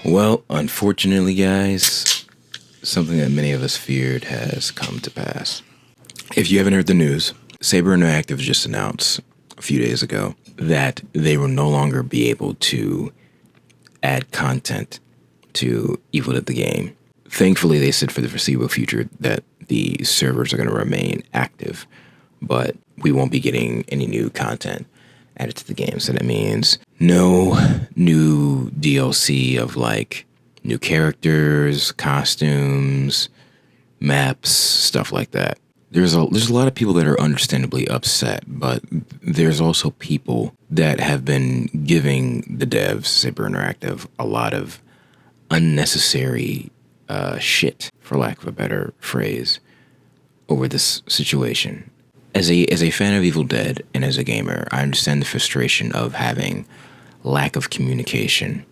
Well, unfortunately, guys, something that many of us feared has come to pass. If you haven't heard the news, Saber Interactive just announced a few days ago that they will no longer be able to add content to Evil Dead the game. Thankfully, they said for the foreseeable future that the servers are going to remain active, but we won't be getting any new content added to the game. So that means no new DLC of like new characters, costumes, maps, stuff like that. There's a lot of people that are understandably upset, but there's also people that have been giving the devs, Saber Interactive, a lot of unnecessary shit, for lack of a better phrase, over this situation. As a fan of Evil Dead and as a gamer, I understand the frustration of having lack of communication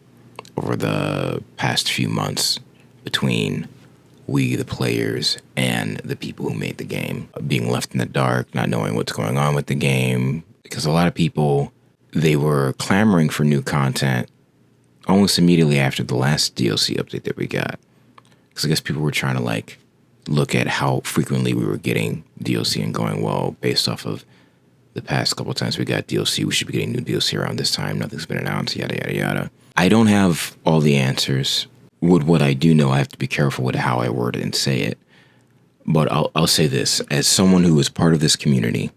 over the past few months between we, the players, and the people who made the game. Being left in the dark, not knowing what's going on with the game. Because a lot of people, they were clamoring for new content almost immediately after the last DLC update that we got. Because I guess people were trying to like look at how frequently we were getting DLC and going, well, based off of the past couple of times we got DLC, we should be getting new DLC around this time. Nothing's been announced, yada, yada, yada. I don't have all the answers. With what I do know, I have to be careful with how I word it and say it. But I'll say this. As someone who is part of this community,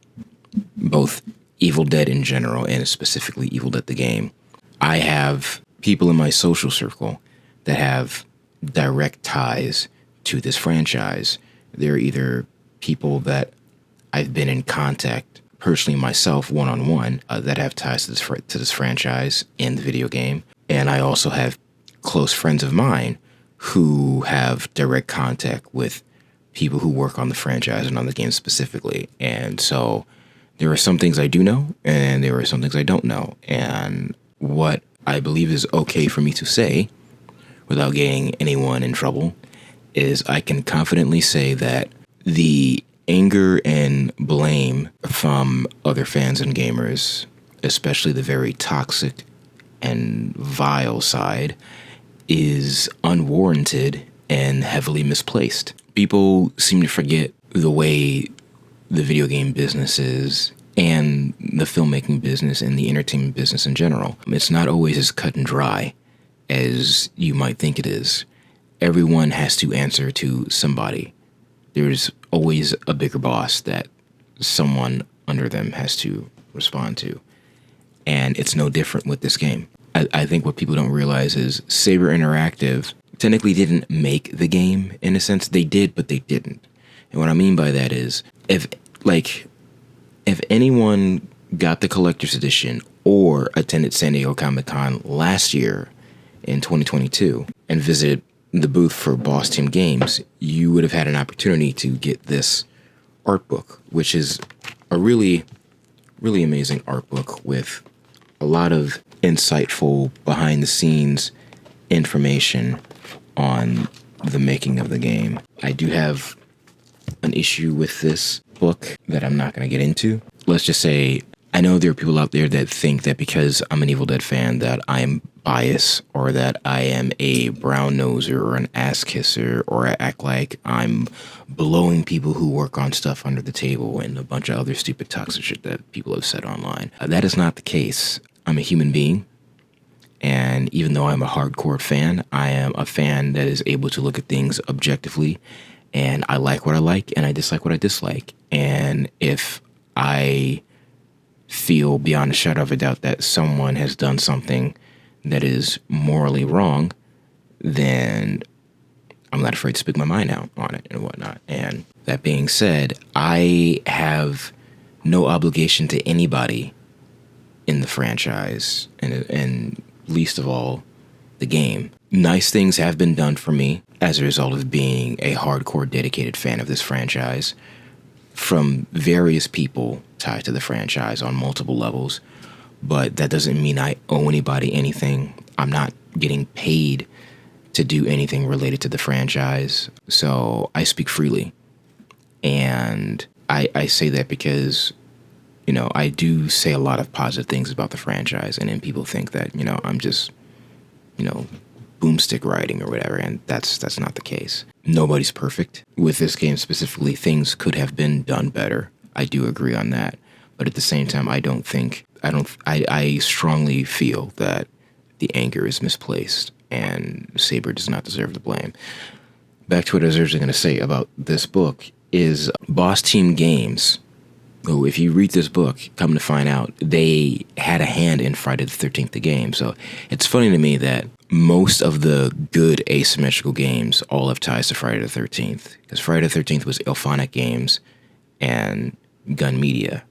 both Evil Dead in general and specifically Evil Dead the game, I have people in my social circle that have direct ties to this franchise. They're either people that I've been in contact personally myself one-on-one that have ties to this franchise in the video game. And I also have close friends of mine who have direct contact with people who work on the franchise and on the game specifically. And so there are some things I do know and there are some things I don't know. And what I believe is okay for me to say without getting anyone in trouble is I can confidently say that the anger and blame from other fans and gamers, especially the very toxic and vile side, is unwarranted and heavily misplaced. People seem to forget the way the video game business is and the filmmaking business and the entertainment business in general. It's not always as cut and dry as you might think it is. Everyone has to answer to somebody. There's always a bigger boss that someone under them has to respond to. And it's no different with this game. I think what people don't realize is Saber Interactive technically didn't make the game in a sense. They did, but they didn't. And what I mean by that is if anyone got the collector's edition or attended San Diego Comic-Con last year in 2022 and visited the booth for Boss Team Games, you would have had an opportunity to get this art book, which is a really, really amazing art book with a lot of insightful behind-the-scenes information on the making of the game. I do have an issue with this book that I'm not going to get into. Let's just say I know there are people out there that think that because I'm an Evil Dead fan that I am biased or that I am a brown noser or an ass kisser or I act like I'm blowing people who work on stuff under the table and a bunch of other stupid toxic shit that people have said online. That is not the case. I'm a human being, and even though I'm a hardcore fan, I am a fan that is able to look at things objectively, and I like what I like, and I dislike what I dislike. And if I feel beyond a shadow of a doubt that someone has done something that is morally wrong, then I'm not afraid to speak my mind out on it and whatnot. And that being said, I have no obligation to anybody in the franchise, and least of all, the game. Nice things have been done for me as a result of being a hardcore dedicated fan of this franchise from various people tied to the franchise on multiple levels, but that doesn't mean I owe anybody anything. I'm not getting paid to do anything related to the franchise, so I speak freely. And I say that because you know, I do say a lot of positive things about the franchise, and then people think that, you know, I'm just, you know, boomstick riding or whatever, and that's not the case. Nobody's perfect. With this game specifically, things could have been done better. I do agree on that. But at the same time, I strongly feel that the anger is misplaced and Saber does not deserve the blame. Back to what I was originally going to say about this book is Boss Team Games, who, if you read this book, come to find out, they had a hand in Friday the 13th, the game. So it's funny to me that most of the good asymmetrical games all have ties to Friday the 13th, because Friday the 13th was Elphonic Games and Gun Media.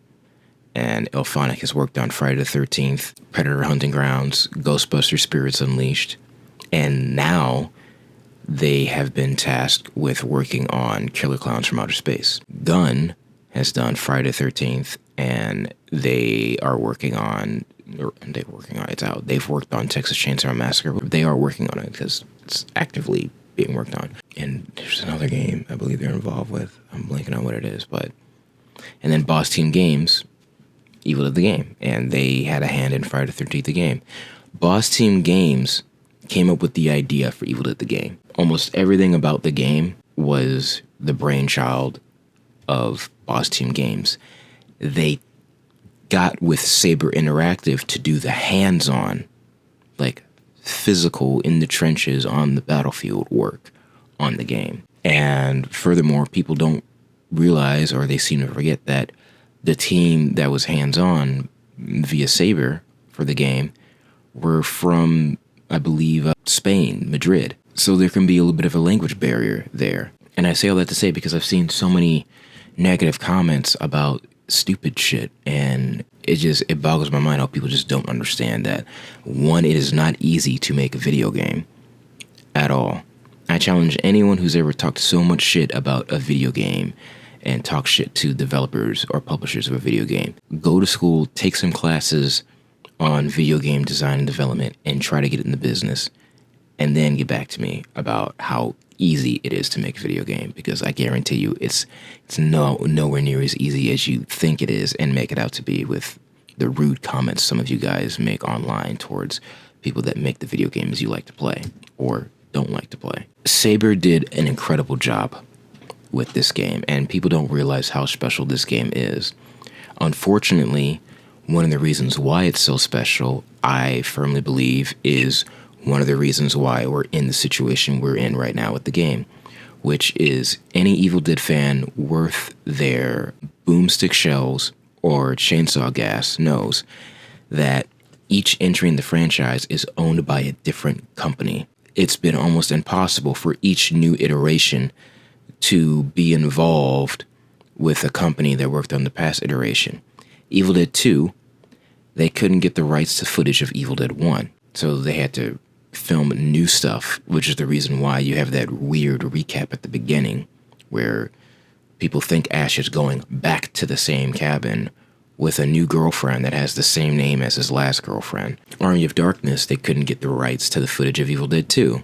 And Elphonic has worked on Friday the 13th, Predator Hunting Grounds, Ghostbusters Spirits Unleashed, and now they have been tasked with working on Killer Clowns from Outer Space. Gun has done Friday the 13th, and they are working on, it's out. They've worked on Texas Chainsaw Massacre. They are working on it because it's actively being worked on. And there's another game I believe they're involved with. I'm blanking on what it is, and then Boss Team Games, Evil Dead the Game, and they had a hand in Friday the 13th the game. Boss Team Games came up with the idea for Evil Dead the Game. Almost everything about the game was the brainchild of Boss Team Games. They got with Saber Interactive to do the hands-on, like physical, in the trenches, on the battlefield work on the game. And furthermore, people don't realize, or they seem to forget, that the team that was hands-on via Saber for the game were from, I believe, Spain, Madrid. So there can be a little bit of a language barrier there. And I say all that to say because I've seen so many negative comments about stupid shit, and it boggles my mind how people just don't understand that, one, it is not easy to make a video game at all. I challenge anyone who's ever talked so much shit about a video game and talk shit to developers or publishers of a video game. Go to school, take some classes on video game design and development, and try to get in the business, and then get back to me about how easy it is to make a video game, because I guarantee you it's nowhere near as easy as you think it is and make it out to be, with the rude comments some of you guys make online towards people that make the video games you like to play or don't like to play. Saber did an incredible job with this game, and people don't realize how special this game is. Unfortunately, one of the reasons why it's so special, I firmly believe, is one of the reasons why we're in the situation we're in right now with the game, which is any Evil Dead fan worth their boomstick shells or chainsaw gas knows that each entry in the franchise is owned by a different company. It's been almost impossible for each new iteration to be involved with a company that worked on the past iteration. Evil Dead 2, they couldn't get the rights to footage of Evil Dead 1, so they had to film new stuff, which is the reason why you have that weird recap at the beginning where people think Ash is going back to the same cabin with a new girlfriend that has the same name as his last girlfriend. Army of Darkness, they couldn't get the rights to the footage of Evil Dead 2.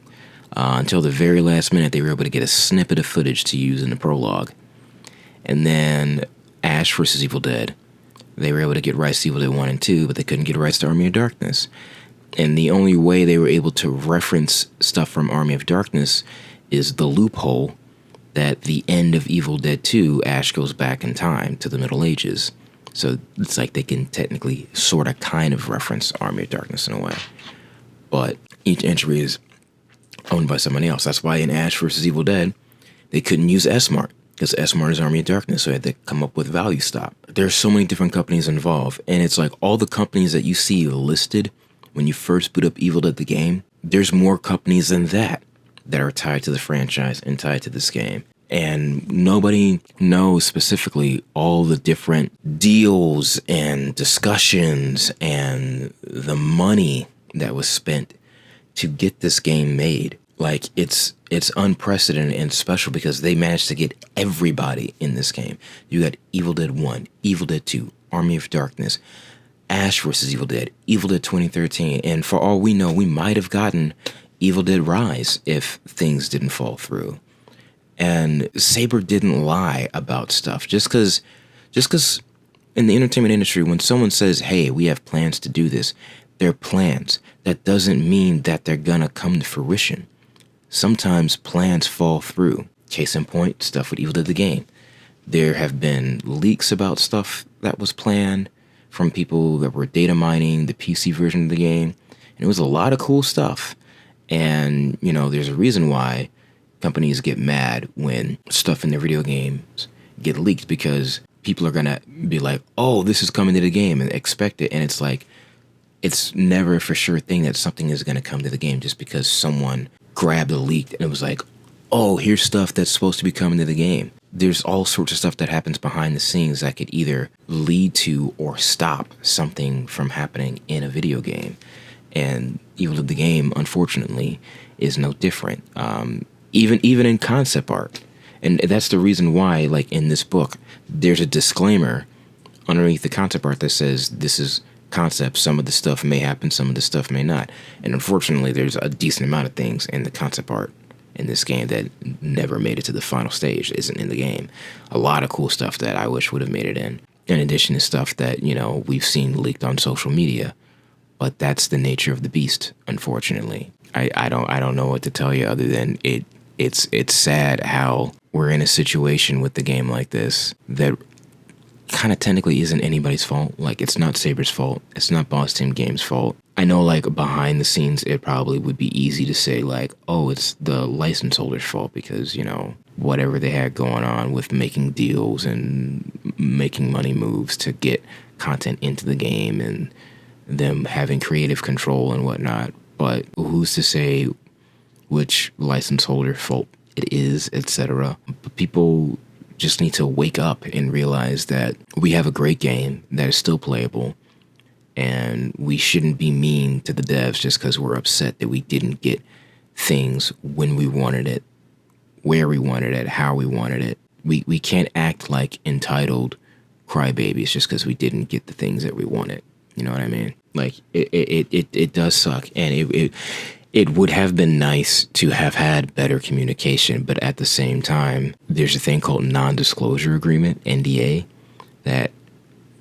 Until the very last minute, they were able to get a snippet of footage to use in the prologue. And then Ash vs. Evil Dead, they were able to get rights to Evil Dead 1 and 2, but they couldn't get rights to Army of Darkness. And the only way they were able to reference stuff from Army of Darkness is the loophole that the end of Evil Dead 2, Ash goes back in time to the Middle Ages. So it's like they can technically sort of kind of reference Army of Darkness in a way. But each entry is owned by somebody else. That's why in Ash vs. Evil Dead, they couldn't use S-Mart, because S-Mart is Army of Darkness, so they had to come up with Value Stop. There's so many different companies involved, and it's like all the companies that you see listed when you first boot up Evil Dead the game, there's more companies than that are tied to the franchise and tied to this game. And nobody knows specifically all the different deals and discussions and the money that was spent to get this game made. Like, it's unprecedented and special because they managed to get everybody in this game. You got Evil Dead 1, Evil Dead 2, Army of Darkness, Ash vs. Evil Dead 2013, and for all we know, we might have gotten Evil Dead Rise if things didn't fall through. And Saber didn't lie about stuff. Just because in the entertainment industry, when someone says, hey, we have plans to do this, They're plans. That doesn't mean that they're gonna come to fruition. Sometimes plans fall through. Case in point, stuff with Evil Dead the Game. There have been leaks about stuff that was planned from people that were data mining the PC version of the game. And it was a lot of cool stuff. And, there's a reason why companies get mad when stuff in their video games get leaked, because people are going to be like, oh, this is coming to the game, and expect it. And it's like, it's never for sure thing that something is going to come to the game just because someone grabbed a leak and it was like, oh, here's stuff that's supposed to be coming to the game. There's all sorts of stuff that happens behind the scenes that could either lead to or stop something from happening in a video game. And Evil Dead the Game, unfortunately, is no different. Even in concept art. And that's the reason why, like in this book, there's a disclaimer underneath the concept art that says this is concept. Some of the stuff may happen, some of the stuff may not. And unfortunately, there's a decent amount of things in the concept art in this game that never made it to the final stage, isn't in the game. A lot of cool stuff that I wish would have made it in addition to stuff that, we've seen leaked on social media. But that's the nature of the beast, unfortunately. I don't know what to tell you other than it's sad how we're in a situation with the game like this that kind of technically isn't anybody's fault. Like, it's not Saber's fault. It's not Boss Team Games' fault. I know, like, behind the scenes, it probably would be easy to say, like, oh, it's the license holder's fault because, whatever they had going on with making deals and making money moves to get content into the game and them having creative control and whatnot. But who's to say which license holder fault it is, etc. But people just need to wake up and realize that we have a great game that is still playable, and we shouldn't be mean to the devs just because we're upset that we didn't get things when we wanted it, where we wanted it, how we wanted it. We can't act like entitled crybabies just because we didn't get the things that we wanted. You know what I mean? Like, it does suck, and it would have been nice to have had better communication, but at the same time, there's a thing called non-disclosure agreement, NDA, that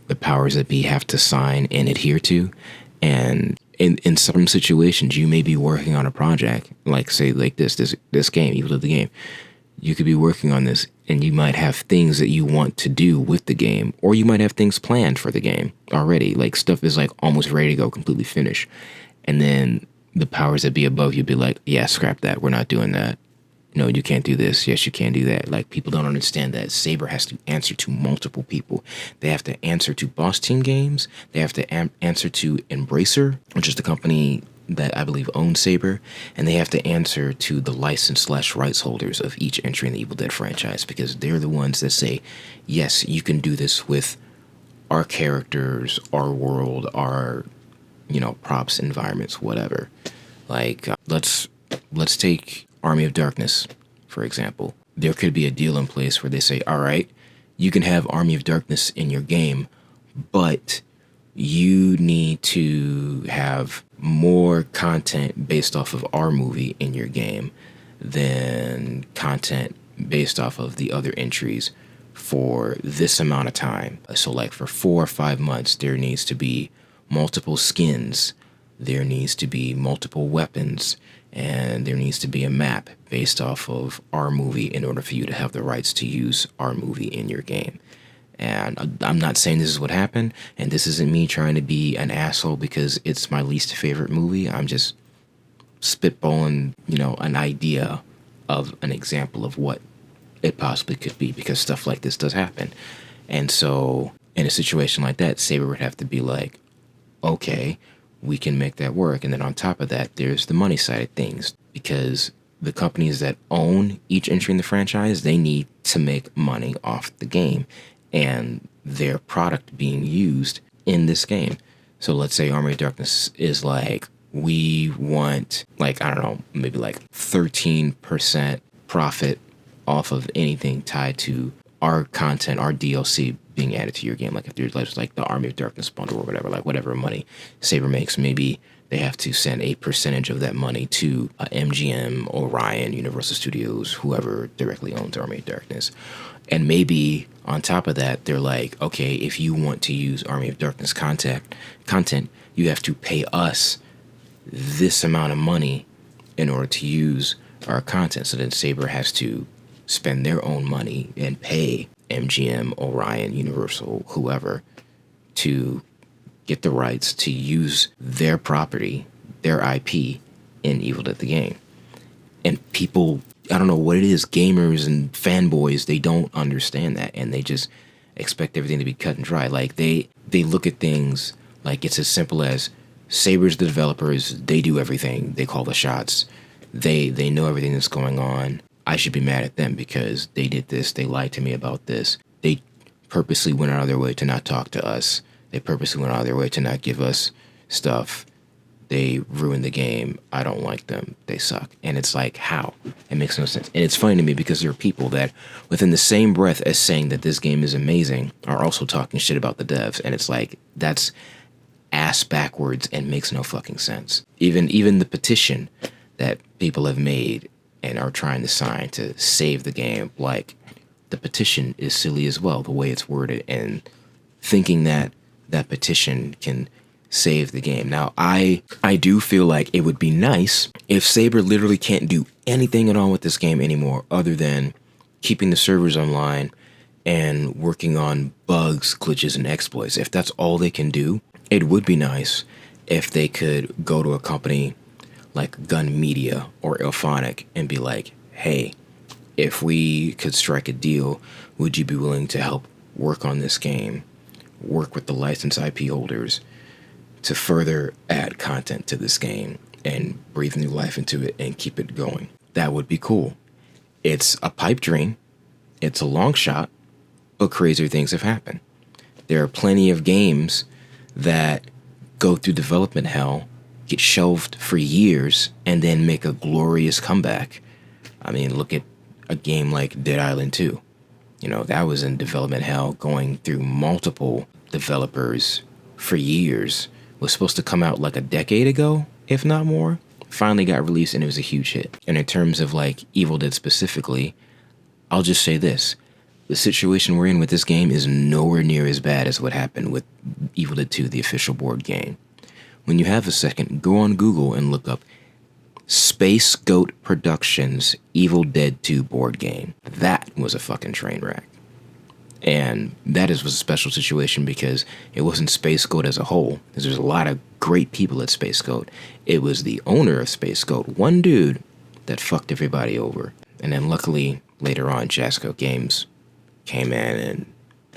the powers that be have to sign and adhere to. And in some situations, you may be working on a project, like say like this game, Evil Dead the Game. You could be working on this and you might have things that you want to do with the game, or you might have things planned for the game already. Like, stuff is like almost ready to go, completely finished. And then the powers that be above you be like, yeah, scrap that. We're not doing that. No, you can't do this. Yes, you can do that. Like, people don't understand that Saber has to answer to multiple people. They have to answer to Boss Team Games. They have to answer to Embracer, which is the company that I believe owns Saber. And they have to answer to the license/rights holders of each entry in the Evil Dead franchise, because they're the ones that say, yes, you can do this with our characters, our world, our, props, environments, whatever. Like, let's take Army of Darkness, for example. There could be a deal in place where they say, all right, you can have Army of Darkness in your game, but you need to have more content based off of our movie in your game than content based off of the other entries for this amount of time. So like for 4 or 5 months, there needs to be multiple skins, there needs to be multiple weapons, and there needs to be a map based off of our movie in order for you to have the rights to use our movie in your game. And I'm not saying this is what happened, and this isn't me trying to be an asshole because it's my least favorite movie. I'm just spitballing, an idea of an example of what it possibly could be, because stuff like this does happen. And so in a situation like that, Saber would have to be like, okay, we can make that work. And then on top of that, there's the money side of things, because the companies that own each entry in the franchise, they need to make money off the game and their product being used in this game. So let's say Army of Darkness is like, we want, like, I don't know, maybe like 13% profit off of anything tied to our content, our DLC being added to your game. Like if there's like the Army of Darkness bundle or whatever, like whatever money Saber makes, maybe they have to send a percentage of that money to MGM, Orion, Universal Studios, whoever directly owns Army of Darkness. And maybe on top of that, they're like, okay, if you want to use Army of Darkness content, you have to pay us this amount of money in order to use our content. So then Saber has to spend their own money and pay MGM, Orion, Universal, whoever, to get the rights to use their property, their IP, in Evil Dead the game. And people, I don't know what it is, gamers and fanboys, they don't understand that, and they just expect everything to be cut and dry. Like, they look at things like it's as simple as Saber's the developers, they do everything, they call the shots, they know everything that's going on. I should be mad at them because they did this, they lied to me about this. They purposely went out of their way to not talk to us. They purposely went out of their way to not give us stuff. They ruined the game. I don't like them. They suck. And it's like, how? It makes no sense. And it's funny to me because there are people that, within the same breath as saying that this game is amazing, are also talking shit about the devs. And it's like, that's ass backwards and makes no fucking sense. Even the petition that people have made and are trying to sign to save the game, like, the petition is silly as well, the way it's worded, and thinking that that petition can save the game. Now, I do feel like it would be nice if Saber literally can't do anything at all with this game anymore other than keeping the servers online and working on bugs, glitches, and exploits. If that's all they can do, it would be nice if they could go to a company like Gun Media or Ilphonic and be like, hey, if we could strike a deal, would you be willing to help work on this game, work with the licensed IP holders to further add content to this game and breathe new life into it and keep it going? That would be cool. It's a pipe dream. It's a long shot, but crazier things have happened. There are plenty of games that go through development hell, get shelved for years, and then make a glorious comeback. I mean, look at a game like Dead Island 2. You know, that was in development hell, going through multiple developers for years. Was supposed to come out like a decade ago, if not more. Finally got released and it was a huge hit. And in terms of like Evil Dead specifically, I'll just say this. The situation we're in with this game is nowhere near as bad as what happened with Evil Dead 2, the official board game. When you have a second, go on Google and look up Space Goat Productions Evil Dead 2 board game. That was a fucking train wreck. And that was a special situation because it wasn't Space Goat as a whole, because there's a lot of great people at Space Goat. It was the owner of Space Goat, one dude, that fucked everybody over. And then luckily, later on, Jasco Games came in and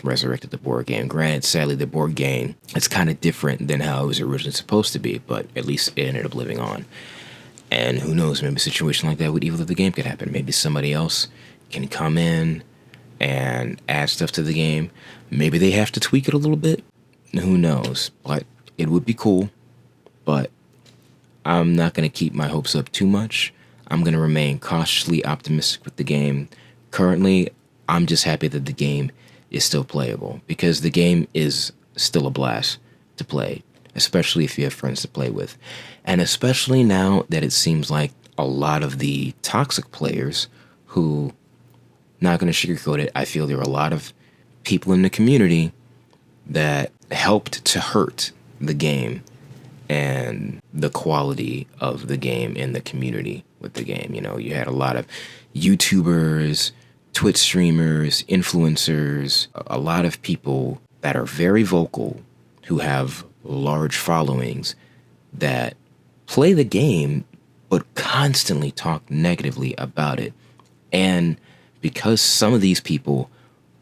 resurrected the board game. Granted, sadly, the board game, it's kind of different than how it was originally supposed to be, but at least it ended up living on. And who knows, maybe a situation like that with Evil Dead the game could happen. Maybe somebody else can come in and add stuff to the game. Maybe they have to tweak it a little bit. Who knows? But it would be cool. But I'm not going to keep my hopes up too much. I'm going to remain cautiously optimistic with the game. Currently, I'm just happy that the game is still playable, because the game is still a blast to play, especially if you have friends to play with. And especially now that it seems like a lot of the toxic players who, not going to sugarcoat it, I feel there are a lot of people in the community that helped to hurt the game and the quality of the game in the community with the game. You know, you had a lot of YouTubers, Twitch streamers, influencers, a lot of people that are very vocal, who have large followings, that play the game but constantly talk negatively about it. And because some of these people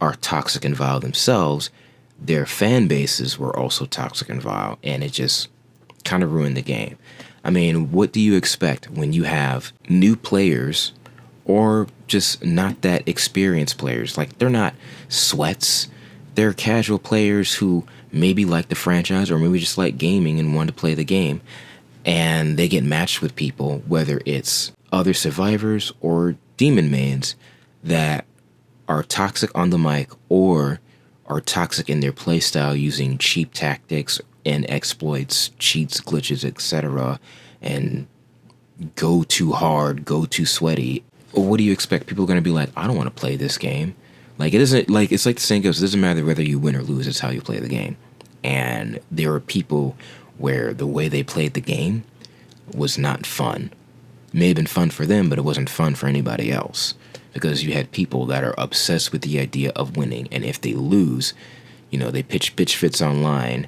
are toxic and vile themselves, their fan bases were also toxic and vile, and it just kind of ruined the game. I mean, what do you expect when you have new players, or just not that experienced players? Like, they're not sweats. They're casual players who maybe like the franchise or maybe just like gaming and want to play the game. And they get matched with people, whether it's other survivors or demon mains, that are toxic on the mic or are toxic in their playstyle, using cheap tactics and exploits, cheats, glitches, etc., and go too hard, go too sweaty. What do you expect? People are going to be like, I don't want to play this game. Like, it isn't like, it's like the saying goes, it doesn't matter whether you win or lose, it's how you play the game. And there are people where the way they played the game was not fun. It may have been fun for them, but it wasn't fun for anybody else, because you had people that are obsessed with the idea of winning, and if they lose, they pitch bitch fits online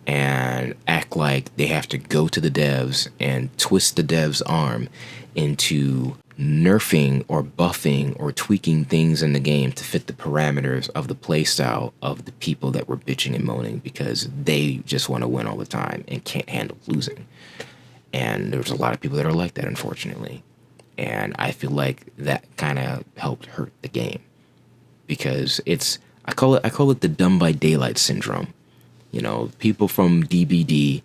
and act like they have to go to the devs and twist the devs' arm into nerfing or buffing or tweaking things in the game to fit the parameters of the playstyle of the people that were bitching and moaning because they just want to win all the time and can't handle losing. And there's a lot of people that are like that, unfortunately. And I feel like that kind of helped hurt the game, because I call it the dumb by daylight syndrome. People from DBD,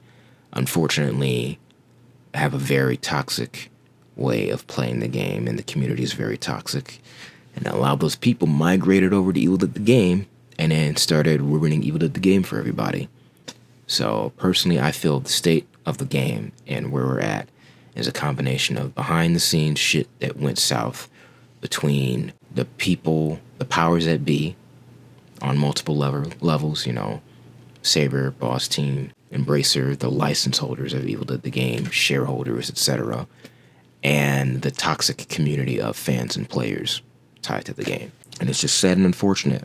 unfortunately, have a very toxic way of playing the game, and the community is very toxic. And a lot of those people migrated over to Evil Dead the game and then started ruining Evil Dead the game for everybody. So personally, I feel the state of the game and where we're at is a combination of behind the scenes shit that went south between the people, the powers that be, on multiple levels, Saber, Boss Team, Embracer, the license holders of Evil Dead the game, shareholders, etc., and the toxic community of fans and players tied to the game. And it's just sad and unfortunate.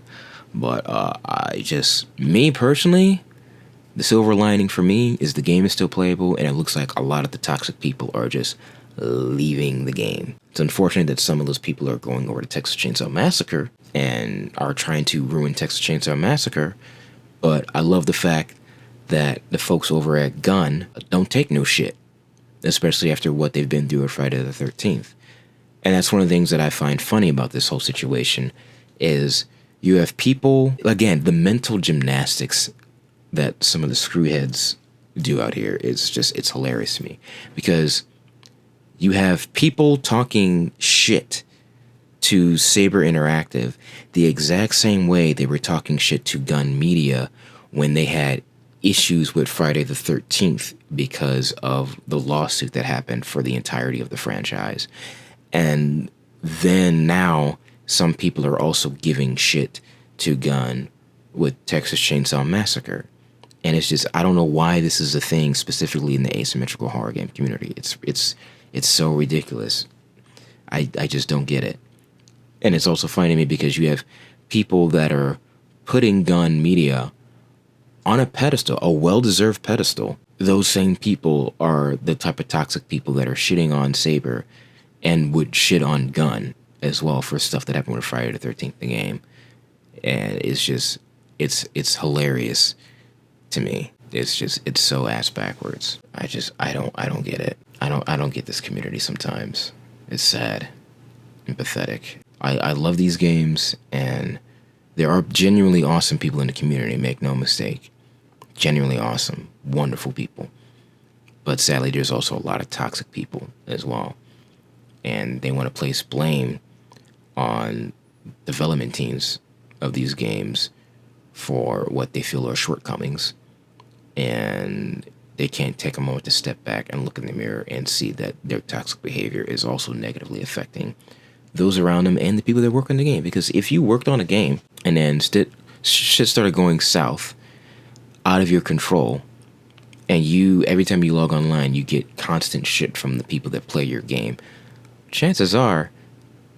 But me personally, the silver lining for me is the game is still playable, and it looks like a lot of the toxic people are just leaving the game. It's unfortunate that some of those people are going over to Texas Chainsaw Massacre and are trying to ruin Texas Chainsaw Massacre, but I love the fact that the folks over at Gun don't take no shit, especially after what they've been through at Friday the 13th. And that's one of the things that I find funny about this whole situation is you have people, again, the mental gymnastics that some of the screwheads do out here is just, it's hilarious to me, because you have people talking shit to Saber Interactive the exact same way they were talking shit to Gun Media when they had issues with Friday the 13th because of the lawsuit that happened for the entirety of the franchise. And then now some people are also giving shit to Gun with Texas Chainsaw Massacre. And it's just, I don't know why this is a thing specifically in the asymmetrical horror game community. It's so ridiculous. I just don't get it. And it's also funny to me because you have people that are putting Gun Media on a pedestal, a well-deserved pedestal. Those same people are the type of toxic people that are shitting on Saber and would shit on Gun as well for stuff that happened with Friday the 13th, the game. And it's just, it's hilarious to me. It's so ass backwards. I don't get it. I don't get this community sometimes. It's sad and pathetic. I love these games, and there are genuinely awesome people in the community, make no mistake. Genuinely awesome, wonderful people. But sadly, there's also a lot of toxic people as well. And they want to place blame on development teams of these games for what they feel are shortcomings. And they can't take a moment to step back and look in the mirror and see that their toxic behavior is also negatively affecting those around them and the people that work on the game. Because if you worked on a game and then shit started going south, out of your control, and every time you log online, you get constant shit from the people that play your game, chances are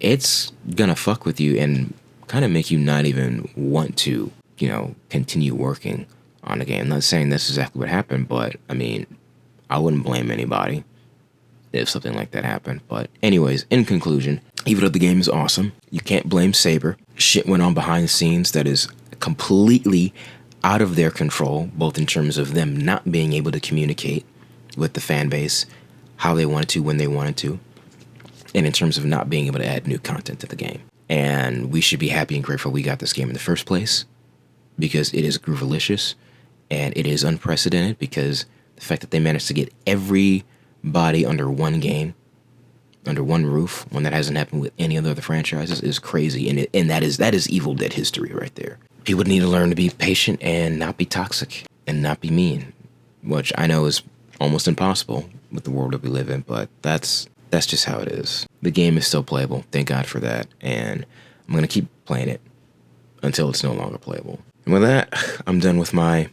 it's gonna fuck with you and kind of make you not even want to, continue working on the game. I'm not saying that's exactly what happened, but I mean, I wouldn't blame anybody if something like that happened. But anyways, in conclusion, even though the game is awesome, you can't blame Saber. Shit went on behind the scenes that is completely out of their control, both in terms of them not being able to communicate with the fan base how they wanted to, when they wanted to, and in terms of not being able to add new content to the game. And we should be happy and grateful we got this game in the first place, because it is groovalicious, and it is unprecedented, because the fact that they managed to get everybody under one game, under one roof, when that hasn't happened with any other franchises, is crazy. And that is Evil Dead history right there. People need to learn to be patient and not be toxic and not be mean, which I know is almost impossible with the world that we live in, but that's just how it is. The game is still playable, thank God for that, and I'm going to keep playing it until it's no longer playable. And with that, I'm done with my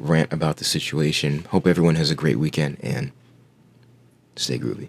rant about the situation. Hope everyone has a great weekend and stay groovy.